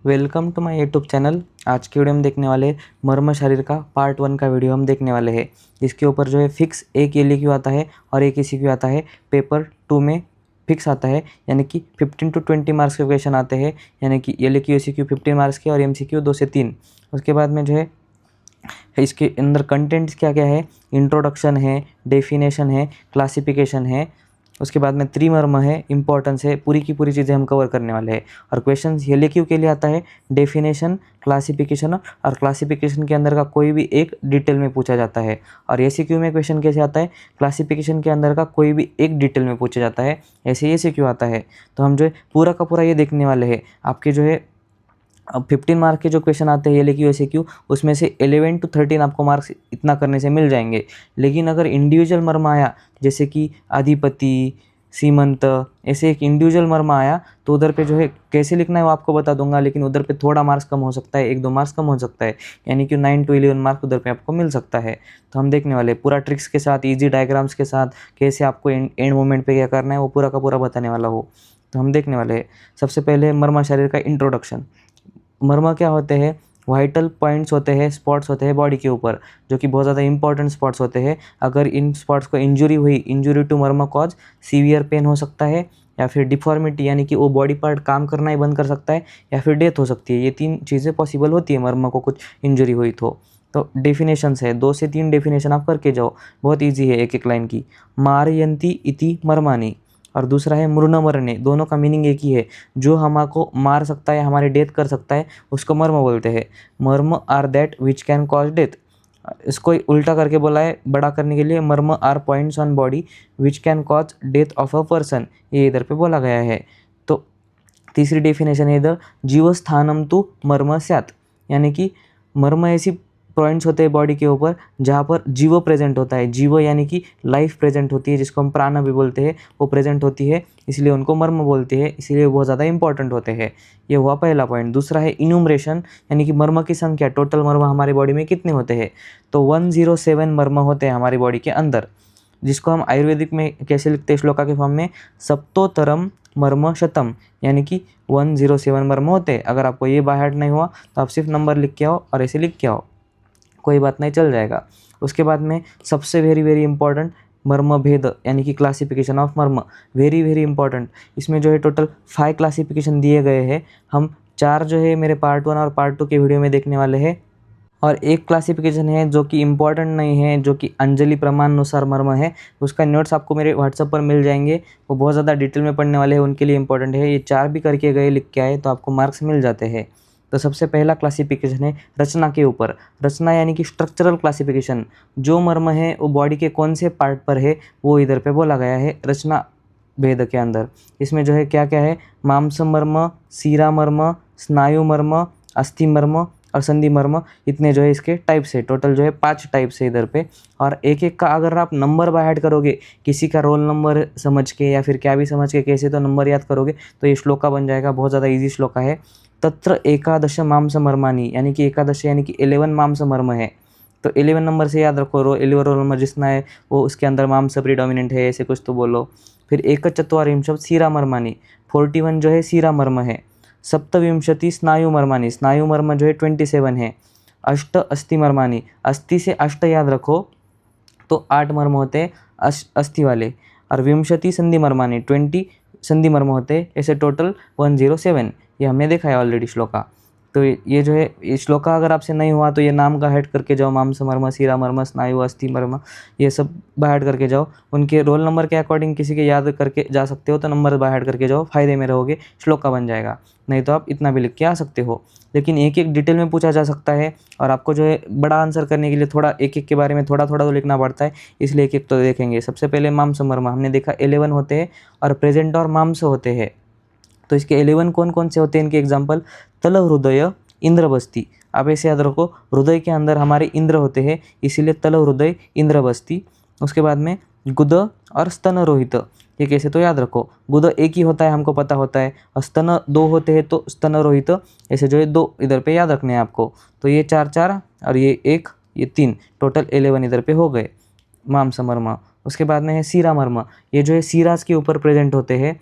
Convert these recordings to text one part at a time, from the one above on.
Welcome to my YouTube channel. आज की video में देखने वाले मर्म शरीर का पार्ट 1 का वीडियो हम देखने वाले हैं। इसके ऊपर जो है फिक्स एक एलक्यू आता है और एक एसीक्यू आता है। पेपर 2 में फिक्स आता है, यानी कि 15 to 20 मार्क्स के क्वेश्चन आते हैं, यानी कि एलक्यू एसीक्यू 15 मार्क्स के और एमसीक्यू 2 से 3। उसके बाद में जो है इसके अंदर कंटेंट्स क्या क्या है, इंट्रोडक्शन है, डेफिनेशन है, क्लासिफिकेशन है, उसके बाद में त्रिमर्म है, इंपॉर्टेंस है, पूरी की पूरी चीज़ें हम कवर करने वाले हैं। और क्वेश्चन एलक्यू के लिए आता है डेफिनेशन, क्लासिफिकेशन, और क्लासिफिकेशन के अंदर का कोई भी एक डिटेल में पूछा जाता है। और एसीक्यू में क्वेश्चन कैसे आता है, क्लासिफिकेशन के अंदर का कोई भी एक डिटेल में पूछा जाता है, ऐसे एसीक्यू आता है। तो हम जो है पूरा का पूरा ये देखने वाले हैं। आपके जो है अब 15 मार्क के जो क्वेश्चन आते हैं एलक्यू एसीक्यू, उसमें से 11 to 13 आपको मार्क्स इतना करने से मिल जाएंगे। लेकिन अगर इंडिविजुअल मर्म आया, जैसे कि अधिपति, सीमंत, ऐसे एक इंडिविजुअल मर्म आया, तो उधर पे जो है कैसे लिखना है वो आपको बता दूंगा। लेकिन उधर पे थोड़ा मार्क्स कम हो सकता है, 1-2 मार्क्स कम हो सकता है, यानी कि 9 to 11 मार्क्स उधर पे आपको मिल सकता है। तो हम देखने वाले पूरा ट्रिक्स के साथ, ईजी डायग्राम्स के साथ, कैसे आपको एंड मोमेंट पे क्या करना है वो पूरा का पूरा बताने वाला हो। तो हम देखने वाले हैं। सबसे पहले मर्म शरीर का इंट्रोडक्शन। मर्म क्या होते हैं, वाइटल पॉइंट्स होते हैं, स्पॉट्स होते हैं बॉडी के ऊपर, जो कि बहुत ज़्यादा इंपॉर्टेंट स्पॉट्स होते हैं। अगर इन स्पॉट्स को इंजरी हुई, इंजरी टू मर्म कॉज सीवियर पेन हो सकता है, या फिर डिफॉर्मिटी यानी कि वो बॉडी पार्ट काम करना ही बंद कर सकता है, या फिर डेथ हो सकती है। ये 3 चीज़ें पॉसिबल होती है मर्म को कुछ इंजरी हुई तो डेफिनेशंस है, 2 से 3 डेफिनेशन आप करके जाओ, बहुत ईजी है एक एक लाइन की। मारयंती इति मर्मानी, और दूसरा है मृण मरने। दोनों का मीनिंग एक ही है, जो हमको मार सकता है, हमारी डेथ कर सकता है, उसको मर्म बोलते हैं। Marma are that which can cause death. इसको उल्टा करके बोला है बड़ा करने के लिए, marma are points on body which can cause death of a person, ये इधर पे बोला गया है। तो तीसरी डेफिनेशन है इधर, जीवस्थानम तु मर्म स्यात्, यानी कि मर्म ऐसी पॉइंट्स होते हैं बॉडी के ऊपर जहाँ पर जीव प्रेजेंट होता है। जीव यानी कि लाइफ प्रेजेंट होती है, जिसको हम प्राण भी बोलते हैं, वो प्रेजेंट होती है, इसलिए उनको मर्म बोलते हैं, इसलिए बहुत ज़्यादा इंपॉर्टेंट होते हैं। ये हुआ पहला पॉइंट। दूसरा है इन्यूमरेशन, यानी कि मर्म की संख्या, टोटल मर्म हमारी बॉडी में कितने होते हैं। तो 107 मर्म होते हैं हमारी बॉडी के अंदर, जिसको हम आयुर्वेदिक में कैसे लिखते हैं, श्लोका के फॉर्म में, सप्तोतरम मर्म शतम, यानी कि 107 मर्म होते हैं। अगर आपको ये बाय हार्ट नहीं हुआ तो आप सिर्फ नंबर लिख के आओ और ऐसे लिख के आओ, कोई बात नहीं, चल जाएगा। उसके बाद में सबसे वेरी वेरी इंपॉर्टेंट, मर्म भेद, यानी कि क्लासिफिकेशन ऑफ मर्म, वेरी वेरी इंपॉर्टेंट। इसमें जो है टोटल 5 क्लासिफिकेशन दिए गए हैं। हम 4 जो है मेरे पार्ट 1 और पार्ट 2 के वीडियो में देखने वाले हैं, और एक क्लासिफिकेशन है जो कि इम्पॉर्टेंट नहीं है, जो कि अंजलि प्रमाण अनुसार मर्म है। उसका नोट्स आपको मेरे व्हाट्सएप पर मिल जाएंगे, वो बहुत ज़्यादा डिटेल में पढ़ने वाले हैं, उनके लिए इंपॉर्टेंट है। ये 4 भी करके गए, लिख के आए, तो आपको मार्क्स मिल जाते हैं। तो सबसे पहला क्लासिफिकेशन है रचना के ऊपर। रचना यानी कि स्ट्रक्चरल क्लासिफिकेशन, जो मर्म है वो बॉडी के कौन से पार्ट पर है वो इधर पे बोला गया है रचना भेद के अंदर। इसमें जो है क्या क्या है, मांस मर्म, सीरा मर्म, स्नायु मर्म, अस्थि मर्म और संधि मर्म, इतने जो है इसके टाइप्स है। टोटल जो है 5 टाइप्स है इधर पे। और एक एक का अगर आप नंबर बाय हार्ट करोगे, किसी का रोल नंबर समझ के या फिर क्या भी समझ के कैसे तो नंबर याद करोगे, तो ये श्लोका बन जाएगा। बहुत ज़्यादा ईजी श्लोका है। तत्र एकादश मांस मर्मानी, यानी कि एकादश यानी कि 11 मांस मर्म है। तो 11 नंबर से याद रखो, 11 रोल नंबर जितना है वो उसके अंदर मांस प्रीडोमिनेंट है, ऐसे कुछ तो बोलो। फिर एकचत्वारिंशत् सीरा मर्मानी, 41 जो है सीरा मर्म है। सप्तविंशति स्नायु मर्मानी, स्नायु मर्म जो है 27 है। अष्ट अस्थि मर्मानी, अस्थि से अष्ट याद रखो, तो 8 मर्म होते हैं अस्थि वाले। और विंशति संधि मर्मानी, 20 संधि मर्म होते हैं, ऐसे टोटल 107। ये हमने देखा है ऑलरेडी श्लोका। तो ये जो है ये श्लोका अगर आपसे नहीं हुआ तो ये नाम का हेड करके जाओ, मांस मर्म, सीरा मर्म, स्नायु, अस्थि मर्म, ये सब बाय हार्ट करके जाओ। उनके रोल नंबर के अकॉर्डिंग किसी के याद करके जा सकते हो, तो नंबर बाय हार्ट करके जाओ, फायदे में रहोगे, श्लोका बन जाएगा। नहीं तो आप इतना भी लिख के आ सकते हो। लेकिन एक एक डिटेल में पूछा जा सकता है, और आपको जो है बड़ा आंसर करने के लिए थोड़ा एक एक के बारे में थोड़ा थोड़ा तो लिखना पड़ता है, इसलिए एक एक तो देखेंगे। सबसे पहले मांस मर्म हमने देखा 11 होते हैं, और प्रेजेंट और मांस होते हैं। तो इसके 11 कौन कौन से होते हैं, इनके एग्जाम्पल, तल हृदय, इंद्रबस्ती। आप ऐसे याद रखो, हृदय के अंदर हमारे इंद्र होते हैं, इसीलिए तल हृदय इंद्रबस्ती। उसके बाद में गुद और स्तन रोहित, ये कैसे तो याद रखो, गुद एक ही होता है हमको पता होता है, और स्तन 2 होते हैं, तो स्तन रोहित, ऐसे जो है 2 इधर पे याद रखने हैं आपको। तो ये 4 और ये 1, ये 3, टोटल 11 इधर पे हो गए मांस मर्म। उसके बाद में है सीरा मर्म, ये जो है सीरास के ऊपर प्रेजेंट होते हैं,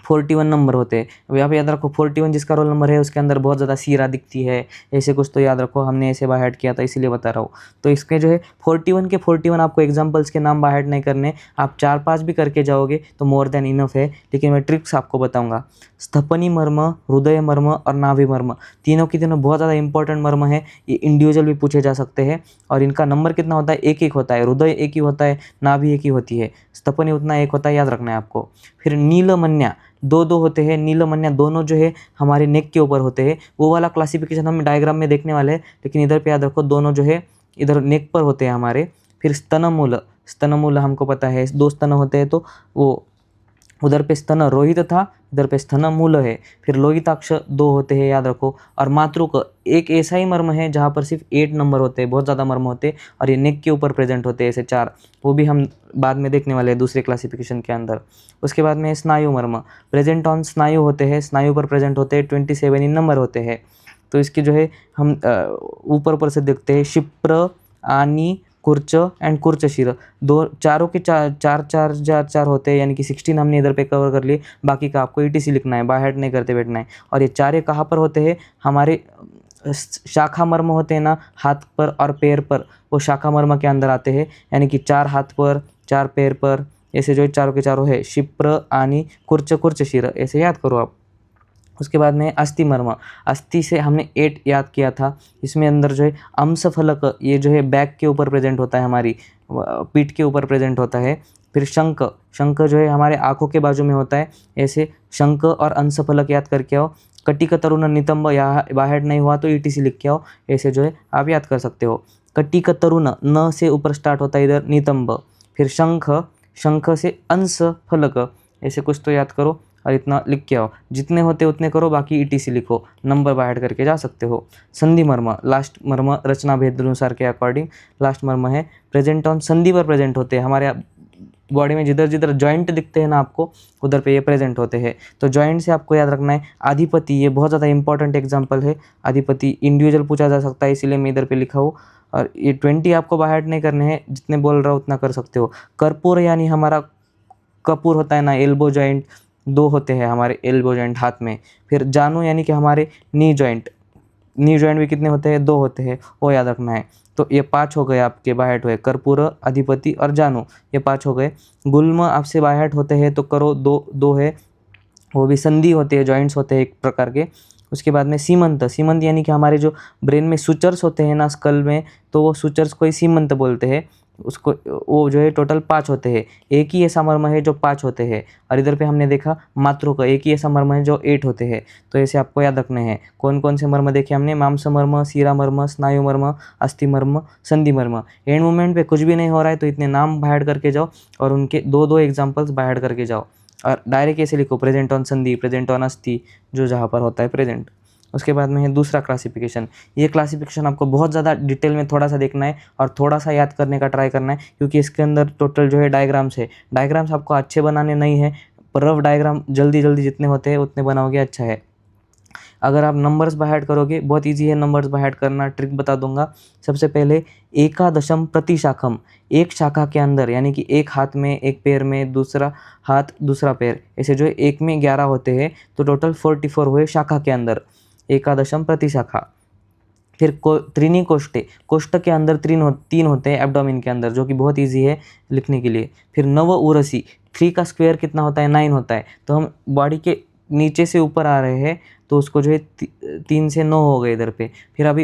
41 नंबर होते हैं। अब यहाँ पे याद रखो 41 जिसका रोल नंबर है उसके अंदर बहुत ज़्यादा सीरा दिखती है, ऐसे कुछ तो याद रखो, हमने ऐसे बाय हार्ट किया था इसीलिए बता रहा हूँ। तो इसके जो है 41 के 41 आपको एग्जाम्पल्स के नाम बाय हार्ट नहीं करने, आप 4-5 भी करके जाओगे तो मोर देन इनफ है, लेकिन मैं ट्रिक्स आपको बताऊँगा। स्थपनी मर्म, हृदय मर्म और नाभि मर्म, तीनों की तीनों बहुत ज़्यादा इंपॉर्टेंट मर्म है, ये इंडिविजुअल भी पूछे जा सकते हैं और इनका नंबर कितना होता है, एक एक होता है। हृदय एक ही होता है, नाभि एक ही होती है, स्थपनी उतना एक होता है, याद रखना है आपको। फिर नीलमन्या, दो दो होते हैं, नीलमन्या दोनों जो है हमारे नेक के ऊपर होते हैं, वो वाला क्लासिफिकेशन हम डायग्राम में देखने वाले हैं, लेकिन इधर पे याद रखो दोनों जो है इधर नेक पर होते हैं हमारे। फिर स्तनमूल, स्तनमूल हमको पता है 2 स्तन होते हैं, तो वो उधर पे स्तन रोहित था, इधर पे स्तनमूल है। फिर लोहिताक्ष 2 होते हैं, याद रखो। और मातृक एक ऐसा ही मर्म है जहाँ पर सिर्फ 8 नंबर होते हैं, बहुत ज़्यादा मर्म होते हैं और ये नेक के ऊपर प्रेजेंट होते हैं, ऐसे 4, वो भी हम बाद में देखने वाले हैं दूसरे क्लासिफिकेशन के अंदर। उसके बाद में स्नायु मर्म, प्रेजेंट ऑन स्नायु होते हैं, स्नायु पर प्रेजेंट होते हैं, 27 इन नंबर होते हैं। तो इसके जो है हम ऊपर से देखते हैं, क्षिप्र, आनी, कुर्च एंड कुर्चशीर, दो चारों के चार चार चार चार चार होते हैं, यानी कि 16 हमने इधर पे कवर कर लिए, बाकी का आपको ईटीसी लिखना है, बाय हार्ट नहीं करते बैठना है। और ये चारे कहाँ पर होते हैं, हमारे शाखा मर्म होते हैं ना, हाथ पर और पैर पर, वो शाखा मर्म के अंदर आते हैं, यानी कि 4 हाथ पर 4 पैर पर, ऐसे जो चारों के चारों है, क्षिप्र, आनी, कुर्च, कुर्चशीर, ऐसे याद करो आप। उसके बाद में अस्थि मर्म, अस्थि से हमने 8 याद किया था, इसमें अंदर जो है अंशफलक, ये जो है बैक के ऊपर प्रेजेंट होता है, हमारी पीठ के ऊपर प्रेजेंट होता है। फिर शंख, शंख जो है हमारे आँखों के बाजू में होता है, ऐसे शंख और अंशफलक याद करके आओ। कटिक तरुण नितंब, यहाँ बाहर नहीं हुआ तो ईटीसी लिख के आओ, ऐसे जो है आप याद कर सकते हो। कटिक तरुण न से ऊपर स्टार्ट होता है इधर नितंब। फिर शंख, शंख से अंश फलक, ऐसे कुछ तो याद करो और इतना लिख के आओ, जितने होते उतने करो, बाकी ईटीसी लिखो, नंबर बाय हार्ट करके जा सकते हो। संधि मर्म, लास्ट मर्म रचना भेद अनुसार के अकॉर्डिंग लास्ट मर्म है, प्रेजेंट ऑन संधि पर प्रेजेंट होते हैं, हमारे बॉडी में जिधर जिधर जॉइंट दिखते हैं ना आपको, उधर पे ये प्रेजेंट होते हैं। तो जॉइंट से आपको याद रखना है आधिपति, ये बहुत ज़्यादा इंपॉर्टेंट एग्जांपल है, आधिपति इंडिविजुअल पूछा जा सकता है, इसीलिए मैं इधर पे लिखा हूँ। और ये 20 आपको बाय हार्ट नहीं करने हैं, जितने बोल रहा हूँ उतना कर सकते हो। कर्पूर यानी हमारा कपूर होता है ना, एल्बो जॉइंट 2 होते हैं हमारे एल्बो जॉइंट हाथ में। फिर जानू यानी कि हमारे नी जॉइंट, नी जॉइंट भी कितने होते हैं, 2 होते हैं, वो याद रखना है। तो ये 5 हो गए आपके बाय हार्ट हुए, कर्पूर, अधिपति और जानू, ये 5 हो गए। गुल्म आपसे बाय हार्ट होते हैं तो करो, 2 है, वो भी संधि होती है, जॉइंट्स होते हैं एक प्रकार के। उसके बाद में सीमंत, सीमंत यानी कि हमारे जो ब्रेन में सुचर्स होते हैं ना स्कल में, तो वो सुचर्स को ही सीमंत बोलते हैं उसको, वो जो है टोटल 5 होते हैं। एक ही ऐसा मर्म है जो 5 होते हैं, और इधर पे हमने देखा मातृक, एक ही ऐसा मर्म है जो 8 होते हैं। तो ऐसे आपको याद रखने हैं। कौन कौन से मर्म देखे हमने, मांस मर्म, सीरा मर्म, स्नायु मर्म, अस्थि मर्म, संधि मर्म। एंड मोमेंट पे कुछ भी नहीं हो रहा है तो इतने नाम बाय हार्ट करके जाओ और उनके 2 एग्जाम्पल्स बाय हार्ट करके जाओ, और डायरेक्ट ऐसे लिखो, प्रेजेंट ऑन संधि, प्रेजेंट ऑन अस्थि, जो जहाँ पर होता है प्रेजेंट। उसके बाद में है दूसरा क्लासिफिकेशन। ये क्लासिफिकेशन आपको बहुत ज़्यादा डिटेल में थोड़ा सा देखना है और थोड़ा सा याद करने का ट्राई करना है, क्योंकि इसके अंदर टोटल जो है डायग्राम्स है। डायग्राम्स आपको अच्छे बनाने नहीं है, पर रफ डायग्राम जल्दी जल्दी जितने होते हैं उतने बनाओगे अच्छा है। अगर आप नंबर्स बाय हार्ट करोगे, बहुत ईजी है नंबर्स बाय हार्ट करना, ट्रिक बता दूंगा। सबसे पहले एकादशम प्रतिशाखम, एक शाखा के अंदर, यानी कि एक हाथ में, एक पैर में, दूसरा हाथ दूसरा पैर, ऐसे जो है एक में 11 होते हैं, तो टोटल 44 हुए शाखा के अंदर, एकादशम प्रतिशाखा। फिर त्रीनी कोष्ठे, कोष्ठ के अंदर 3 होते हैं एब्डोमेन के अंदर, जो कि बहुत इजी है लिखने के लिए। फिर नव उरसी, 3 का स्क्वायर कितना होता है, 9 होता है, तो हम बॉडी के नीचे से ऊपर आ रहे हैं तो उसको जो है 3 से 9 हो गए इधर पे। फिर अभी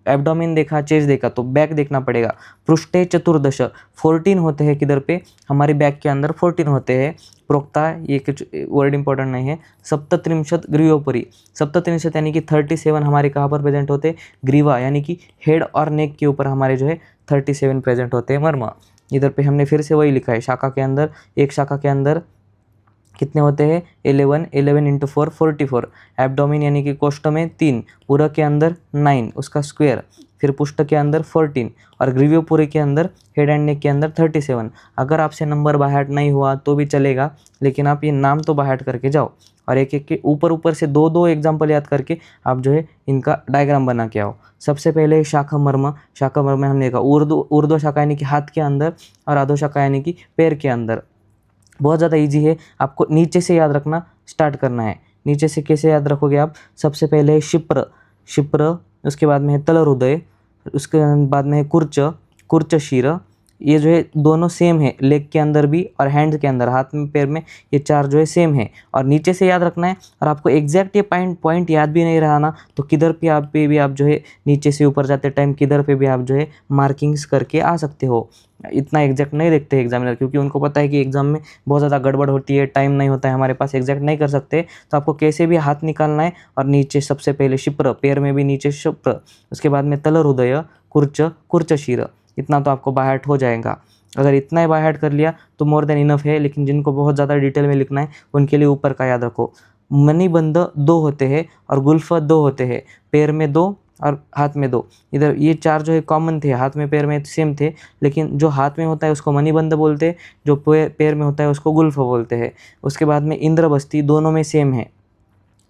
एब्डोमेन देखा, चेस्ट देखा, तो बैक देखना पड़ेगा। पृष्ठे चतुर्दश, 14 होते हैं किधर पे, हमारे बैक के अंदर 14 होते हैं। प्रोक्ता, ये कुछ वर्ड इंपॉर्टेंट नहीं है। सप्तत्रिंशत ग्रीवोपरि, सप्तत्रिंशत यानी कि 37 हमारे कहाँ पर प्रेजेंट होते हैं, ग्रीवा यानी कि हेड और नेक के ऊपर हमारे जो है 37 प्रेजेंट होते हैं मर्म। इधर पे हमने फिर से वही लिखा है, शाखा के अंदर, एक शाखा के अंदर कितने होते हैं, 11 इंटू 4 44। एब्डोमिन यानी कि कोष्ठ में 3, पूरा के अंदर 9 उसका स्क्वायर, फिर पुष्ट के अंदर 14 और ग्रीवियोपुरी के अंदर, हेड एंड नेक के अंदर 37। अगर आपसे नंबर बाय हार्ट नहीं हुआ तो भी चलेगा, लेकिन आप ये नाम तो बाय हार्ट करके जाओ और एक एक के ऊपर से 2 एग्जाम्पल याद करके आप जो है इनका डायग्राम बना के आओ। सबसे पहले शाखा मर्म, शाखा मर्म में हमने देखा ऊर्ध्व शाखा यानी कि हाथ के अंदर, और अधो शाखा यानी कि पैर के अंदर। बहुत ज़्यादा इजी है, आपको नीचे से याद रखना, स्टार्ट करना है। नीचे से कैसे याद रखोगे आप, सबसे पहले है शिप्र, शिप्र, उसके बाद में है तलहृदय, उसके बाद में है कुर्च, कुर्चशीर। ये जो है दोनों सेम है, लेग के अंदर भी और हैंड के अंदर, हाथ में पैर में, ये चार जो है सेम है। और नीचे से याद रखना है। और आपको एग्जैक्ट ये पॉइंट याद भी नहीं रहा ना, तो किधर पे भी आप जो है नीचे से ऊपर जाते टाइम किधर पे भी आप जो है मार्किंग्स करके आ सकते हो। इतना एग्जैक्ट नहीं देखते एग्जामिनर, क्योंकि उनको पता है कि एग्जाम में बहुत ज़्यादा गड़बड़ होती है, टाइम नहीं होता है हमारे पास, एग्जैक्ट नहीं कर सकते। तो आपको कैसे भी हाथ निकालना है। और नीचे सबसे पहले शिप्र, पैर में भी नीचे शिप्र, उसके बाद में तलहृदय, कुर्च, कुर्चशीर। इतना तो आपको बाय हार्ट हो जाएगा। अगर इतना ही बाय हार्ट कर लिया तो मोर देन इनफ है। लेकिन जिनको बहुत ज़्यादा डिटेल में लिखना है उनके लिए ऊपर का याद रखो। मणिबंध 2 होते हैं और गुल्फ 2 होते हैं, पैर में 2 और हाथ में 2। इधर ये चार जो है कॉमन थे, हाथ में पैर में सेम थे, लेकिन जो हाथ में होता है उसको मणिबंध बोलते हैं, जो पैर में होता है उसको गुल्फ बोलते हैं। उसके बाद में इंद्रबस्ती, दोनों में सेम है।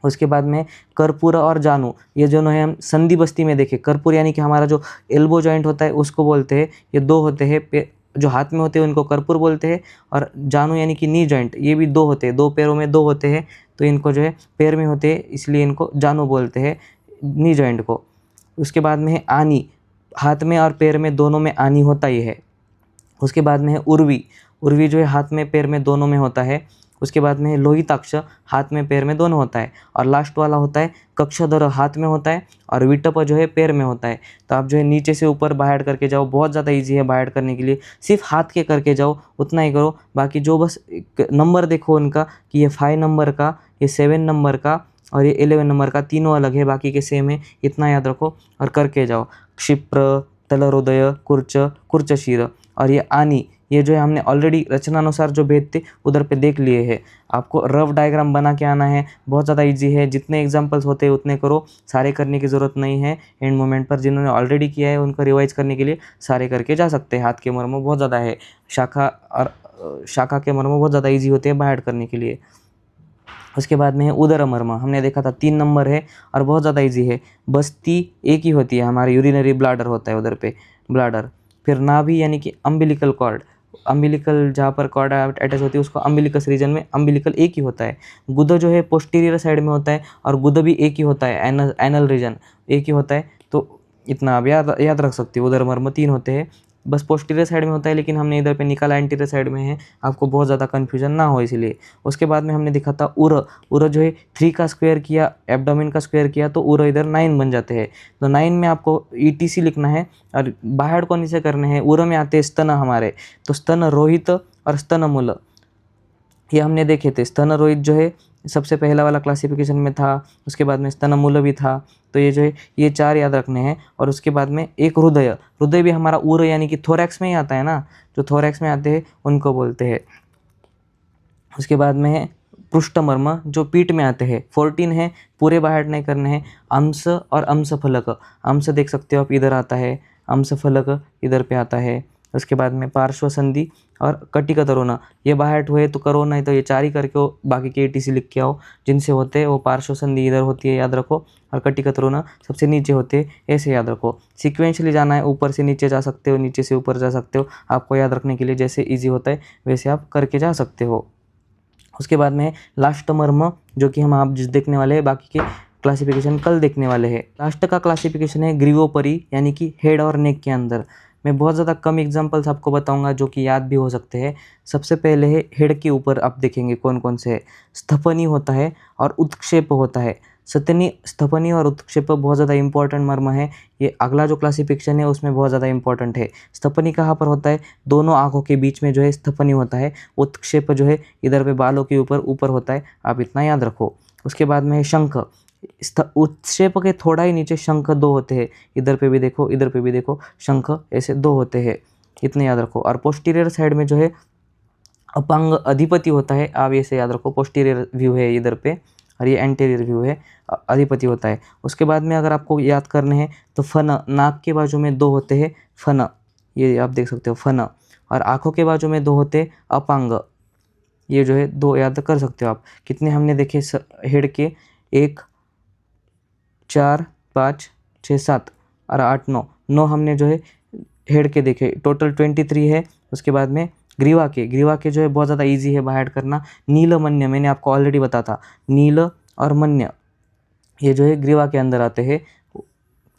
उसके बाद में कर्पूर और जानू, ये दोनों है हम संधि बस्ती में देखें। कर्पूर यानी कि हमारा जो एल्बो जॉइंट होता है उसको बोलते हैं। ये 2 होते हैं, जो हाथ में होते हैं उनको कर्पूर बोलते हैं। और जानू यानी कि नी जॉइंट, ये भी 2 होते हैं, 2 पैरों में 2 होते हैं, तो इनको जो है पैर में होते हैं इसलिए इनको जानू बोलते हैं, नी जॉइंट को। उसके बाद में है आनी, हाथ में और पैर में दोनों में आनी होता ही है। उसके बाद में है उर्वी, उर्वी जो है हाथ में पैर में दोनों में होता है। उसके बाद में है लोहिताक्ष, हाथ में पैर में दोनों होता है। और लास्ट वाला होता है कक्षधर, हाथ में होता है, और विटप जो है पैर में होता है। तो आप जो है नीचे से ऊपर बाहर करके जाओ, बहुत ज़्यादा इजी है बाहर करने के लिए, सिर्फ हाथ के करके जाओ, उतना ही करो। बाकी जो बस नंबर देखो उनका कि ये 5 नंबर का, ये 7 नंबर का और ये 11 नंबर का, तीनों अलग है, बाकी के सेम है, इतना याद रखो और करके जाओ। क्षिप्र, तलहृदय, कुर्च, कुर्चशीर और ये आनी, ये जो है हमने ऑलरेडी रचनानुसार जो भेद थे उधर पे देख लिए हैं। आपको रफ डायग्राम बना के आना है, बहुत ज़्यादा इजी है। जितने एग्जांपल्स होते हैं उतने करो, सारे करने की ज़रूरत नहीं है। एंड मोमेंट पर जिन्होंने ऑलरेडी किया है उनको रिवाइज करने के लिए सारे करके जा सकते हैं। हाथ के मर्म बहुत ज़्यादा है, शाखा और शाखा के मर्म बहुत ज़्यादा ईजी होते हैं बाहर करने के लिए। उसके बाद में है उदर मर्म, हमने देखा था 3 नंबर है और बहुत ज़्यादा इजी है। बस्ती एक ही होती है, हमारी यूरिनरी ब्लाडर होता है उधर पे, ब्लाडर। फिर नाभि यानी कि अम्बिलिकल कॉर्ड, अम्बिलिकल जहाँ पर कॉर्ड अटैच होती है उसको अम्बिलिकस रीजन में, अम्बिलिकल एक ही होता है। गुदा जो है पोस्टीरियर साइड में होता है और गुदा भी एक ही होता है, एनल रीजन एक ही होता है। तो इतना आप याद रख सकते हो। उदर मर्म 3 होते हैं, बस पोस्टीरियर साइड में होता है, लेकिन हमने इधर पे निकाला एंटीरियर साइड में है, आपको बहुत ज़्यादा कन्फ्यूजन ना हो इसलिए। उसके बाद में हमने देखा था उर जो है 3 का स्क्वायर किया, एब्डोमेन का स्क्वायर किया तो उर इधर 9 बन जाते हैं। तो 9 में आपको ETC लिखना है और बाहर कौन से करने हैं। उर में आते हैं स्तन हमारे, तो स्तन रोहित और स्तन मूल, ये हमने देखे थे। स्तन रोहित जो है सबसे पहला वाला क्लासिफिकेशन में था, उसके बाद में स्तन मूल भी था। तो ये जो है ये 4 याद रखने हैं। और उसके बाद में एक हृदय, हृदय भी हमारा उर यानी कि थोरैक्स में ही आता है ना, जो थोरैक्स में आते हैं उनको बोलते हैं। उसके बाद में है पृष्ठमर्म, जो पीठ में आते हैं, 14 है, पूरे बाहर नहीं करने हैं। अंश और अंशफलक, अंश देख सकते हो आप इधर आता है, अंशफलक इधर पे आता है। उसके बाद में पार्श्व संधि और कटिका तरोना, ये बाहर हुए तो करो, नहीं तो ये 4 ही करके बाकी के ETC लिख के आओ। जिनसे होते हैं वो पार्श्व संधि इधर होती है, याद रखो, और कटिका तरोना सबसे नीचे होते हैं, ऐसे याद रखो। सीक्वेंशली जाना है, ऊपर से नीचे जा सकते हो, नीचे से ऊपर जा सकते हो, आपको याद रखने के लिए जैसे ईजी होता है वैसे आप करके जा सकते हो। उसके बाद में लास्ट मर्म, जो कि हम आप जिस देखने वाले हैं, बाकी के क्लासिफिकेशन कल देखने वाले हैं। लास्ट का क्लासिफिकेशन है ग्रीवोपरी, यानी कि हेड और नेक के अंदर। मैं बहुत ज़्यादा कम एग्जांपल्स आपको बताऊंगा जो कि याद भी हो सकते हैं। सबसे पहले है हेड के ऊपर, आप देखेंगे कौन कौन से है। स्थपनी होता है और उत्क्षेप होता है। स्थपनी और उत्क्षेप बहुत ज़्यादा इंपॉर्टेंट मर्म है। ये अगला जो क्लासिफिकेशन है उसमें बहुत ज़्यादा इंपॉर्टेंट है। स्थपनी कहाँ पर होता है, दोनों आँखों के बीच में जो है स्थपनी होता है। उत्क्षेप जो है इधर पे बालों के ऊपर ऊपर होता है, आप इतना याद रखो। उसके बाद में है शंख, उत्क्षेप के थोड़ा ही नीचे शंख 2 होते हैं, इधर पे भी देखो, इधर पे भी देखो, शंख ऐसे 2 होते हैं, इतने याद रखो। और पोस्टीरियर साइड में जो है अपांग अधिपति होता है, आप ऐसे याद रखो, पोस्टीरियर व्यू है इधर पे और ये एंटीरियर व्यू है, अधिपति होता है। उसके बाद में अगर आपको याद करने हैं तो फन, नाक के बाजू में 2 होते हैं फन, ये आप देख सकते हो फन। और आँखों के बाजू में 2 होते हैं अपांग, ये जो है 2 याद कर सकते हो आप। कितने हमने देखे हेड के, 1 4 5 6 7 और 8 9 हमने जो है हेड के देखे, टोटल 23 है। उसके बाद में ग्रीवा के जो है बहुत ज़्यादा ईजी है बाय हार्ट करना। नील मन्य मैंने आपको ऑलरेडी बताया था, नील और मन्य ये जो है ग्रीवा के अंदर आते हैं।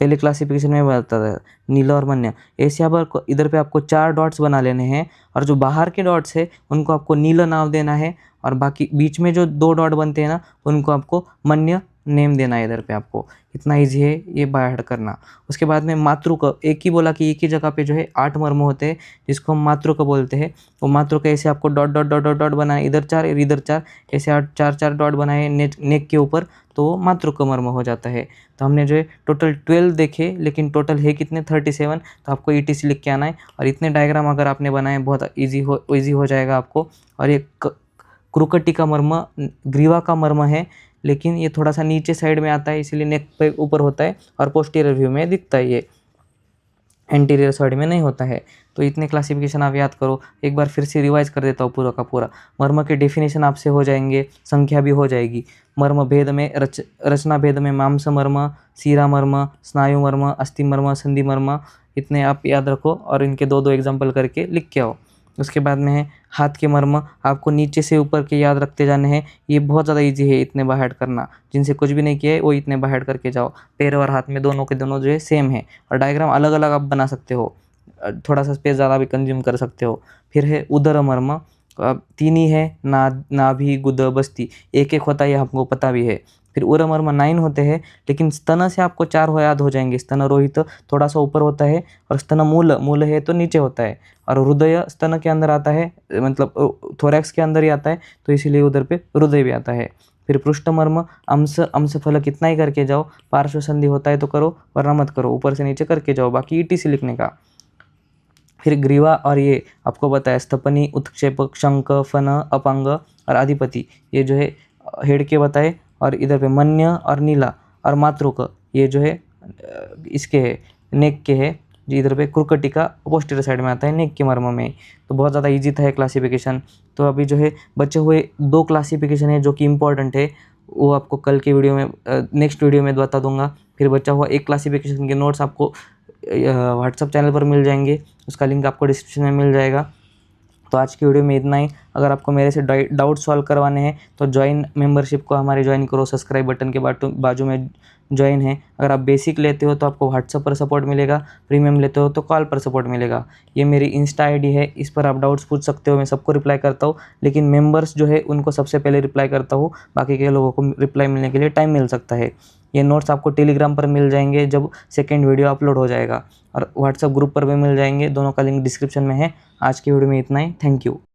पहले क्लासिफिकेशन में बताता था नीला और मन्य। ऐसे यहाँ पर इधर पे आपको 4 डॉट्स बना लेने हैं और जो बाहर के डॉट्स है उनको आपको नीला नाम देना है और बाकी बीच में जो 2 डॉट बनते हैं ना उनको आपको मन्य नेम देना है इधर पे आपको। इतना इजी है ये बाय हार्ट करना। उसके बाद में मातृक, एक ही बोला कि एक ही जगह पे जो है 8 मर्म होते हैं जिसको हम मातृक बोलते हैं। वो मातृक ऐसे आपको dot dot dot dot dot बनाए, इधर 4 इधर 4, ऐसे 4 डॉट बनाए नेक के ऊपर, तो वो मातृक मर्म हो जाता है। तो हमने जो है टोटल 12 देखे, लेकिन टोटल है कितने 37। तो आपको ETC लिख के आना है और इतने डायग्राम अगर आपने बनाए बहुत ईजी हो जाएगा आपको। और ये क्रुकटी का मर्म ग्रीवा का मर्म है, लेकिन ये थोड़ा सा नीचे साइड में आता है इसीलिए नेक पे ऊपर होता है और पोस्टीरियर व्यू में दिखता है, ये एंटीरियर साइड में नहीं होता है। तो इतने क्लासिफिकेशन आप याद करो। एक बार फिर से रिवाइज कर देता हूँ पूरा का पूरा। मर्म के डेफिनेशन आपसे हो जाएंगे, संख्या भी हो जाएगी। मर्म भेद में रचना भेद में मांस मर्म, सीरा मर्म, स्नायु मर्म, अस्थि मर्म, संधि मर्म, इतने आप याद रखो और इनके 2-2 एग्जाम्पल करके लिख के आओ। उसके बाद में है हाथ के मर्म, आपको नीचे से ऊपर के याद रखते जाने हैं। ये बहुत ज़्यादा इजी है इतने बाय हार्ट करना। जिनसे कुछ भी नहीं किया है वो इतने बाय हार्ट करके जाओ। पैर और हाथ में दोनों के दोनों जो है सेम है और डायग्राम अलग अलग आप बना सकते हो, थोड़ा सा स्पेस ज़्यादा भी कंज्यूम कर सकते हो। फिर है उदर मर्म, 3 ही है, नाभि, गुद, बस्ती, एक एक होता है, ये हमको पता भी है। फिर उर मर्म 9 होते हैं, लेकिन स्तन से आपको 4 हो याद हो जाएंगे। स्तन रोहित थोड़ा सा ऊपर होता है और स्तन मूल है तो नीचे होता है। और हृदय स्तन के अंदर आता है, मतलब थोरैक्स के अंदर ही आता है, तो इसीलिए उधर पे हृदय भी आता है। फिर पृष्ठ मर्म अंश फलक इतना ही करके जाओ। पार्श्व संधि होता है तो करो वरना मत करो, ऊपर से नीचे करके जाओ, बाकी ETC लिखने का। फिर ग्रीवा और ये आपको बताया स्थपनी, उत्क्षेपक, शंख, फन, अपांग और अधिपति, ये जो है हेड के बताए। और इधर पे मन्य और नीला और मातृक ये जो है इसके है, नेक के है। जो इधर पे क्रुकटी का पोस्टीरियर साइड में आता है नेक के मर्म में। तो बहुत ज़्यादा इजी था ये क्लासिफिकेशन। तो अभी जो है बचे हुए 2 क्लासिफिकेशन है जो कि इम्पोर्टेंट है, वो आपको कल के वीडियो में नेक्स्ट वीडियो में बता दूंगा। फिर बचा हुआ 1 क्लासिफिकेशन के नोट्स आपको व्हाट्सअप चैनल पर मिल जाएंगे, उसका लिंक आपको डिस्क्रिप्शन में मिल जाएगा। तो आज की वीडियो में इतना ही। अगर आपको मेरे से डाउट सॉल्व करवाने हैं तो ज्वाइन मेंबरशिप को हमारे ज्वाइन करो, सब्सक्राइब बटन के बाजू में ज्वाइन है। अगर आप बेसिक लेते हो तो आपको व्हाट्सअप पर सपोर्ट मिलेगा, प्रीमियम लेते हो तो कॉल पर सपोर्ट मिलेगा। ये मेरी इंस्टा ID है, इस पर आप डाउट्स पूछ सकते हो, मैं सबको रिप्लाई करता हूँ। लेकिन मेंबर्स जो है उनको सबसे पहले रिप्लाई करता हूँ, बाकी के लोगों को रिप्लाई मिलने के लिए टाइम मिल सकता है। ये नोट्स आपको टेलीग्राम पर मिल जाएंगे जब सेकेंड वीडियो अपलोड हो जाएगा, और व्हाट्सएप ग्रुप पर भी मिल जाएंगे, दोनों का लिंक डिस्क्रिप्शन में है। आज की वीडियो में इतना ही, थैंक यू।